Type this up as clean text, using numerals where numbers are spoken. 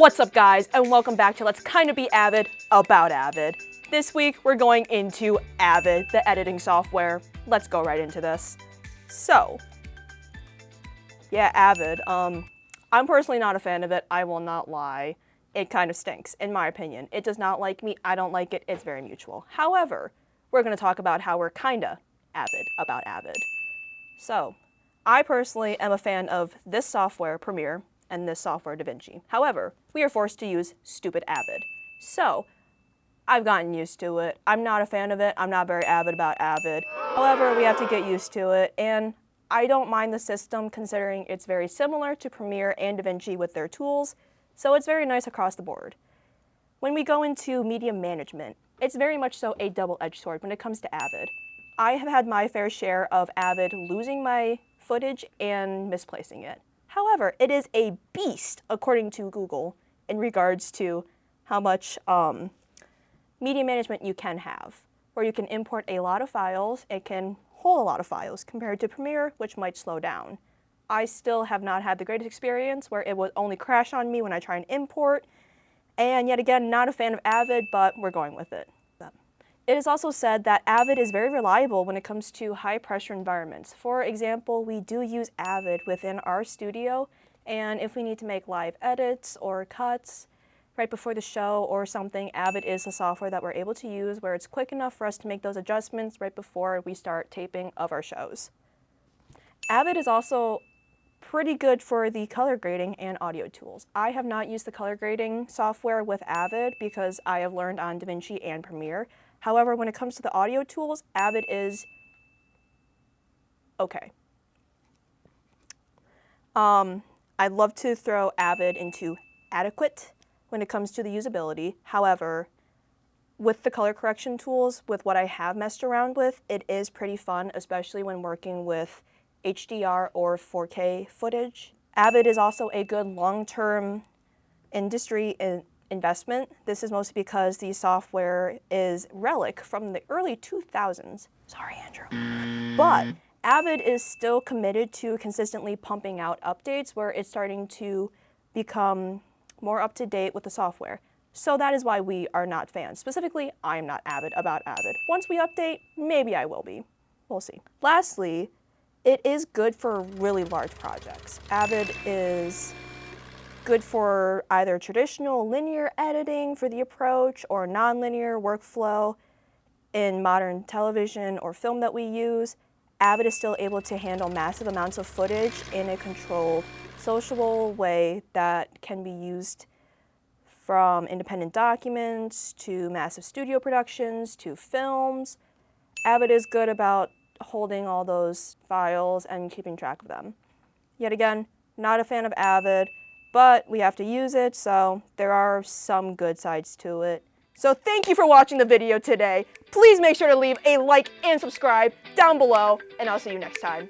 What's up, guys, and welcome back to Let's Kinda Be Avid about Avid. This week we're going into Avid, the editing software. Let's go right into this. So, yeah, Avid. I'm personally not a fan of it. I will not lie. It kind of stinks, in my opinion. It does not like me. I don't like it. It's very mutual. However, we're going to talk about how we're kinda Avid about Avid. So, I personally am a fan of this software, Premiere, and this software, DaVinci. However, we are forced to use stupid Avid. So, I've gotten used to it. I'm not a fan of it. I'm not very avid about Avid. However, we have to get used to it, and I don't mind the system considering it's very similar to Premiere and DaVinci with their tools, so it's very nice across the board. When we go into media management, it's very much so a double-edged sword when it comes to Avid. I have had my fair share of Avid losing my footage and misplacing it. However, it is a beast, according to Google, in regards to how much media management you can have, where you can import a lot of files. It can hold a lot of files compared to Premiere, which might slow down. I still have not had the greatest experience where it would only crash on me when I try and import, and yet again, not a fan of Avid, but we're going with it. It is also said that Avid is very reliable when it comes to high-pressure environments. For example, we do use Avid within our studio, and if we need to make live edits or cuts right before the show or something, Avid is the software that we're able to use where it's quick enough for us to make those adjustments right before we start taping of our shows. Avid is also pretty good for the color grading and audio tools. I have not used the color grading software with Avid because I have learned on DaVinci and Premiere. However, when it comes to the audio tools, Avid is okay. I'd love to throw Avid into adequate when it comes to the usability. However, with the color correction tools, with what I have messed around with, it is pretty fun, especially when working with HDR or 4K footage. Avid is also a good long-term industry investment. This is mostly because the software is relic from the early 2000s. Sorry, Andrew. But Avid is still committed to consistently pumping out updates where it's starting to become more up to date with the software. So that is why we are not fans. Specifically, I'm not avid about Avid. Once we update, maybe I will be. We'll see. Lastly, it is good for really large projects. Avid is good for either traditional linear editing for the approach or non-linear workflow in modern television or film that we use. Avid is still able to handle massive amounts of footage in a controlled, sociable way that can be used from independent documents to massive studio productions to films. Avid is good about holding all those files and keeping track of them. Yet again, not a fan of Avid, but we have to use it, so there are some good sides to it. So thank you for watching the video today. Please make sure to leave a like and subscribe down below, and I'll see you next time.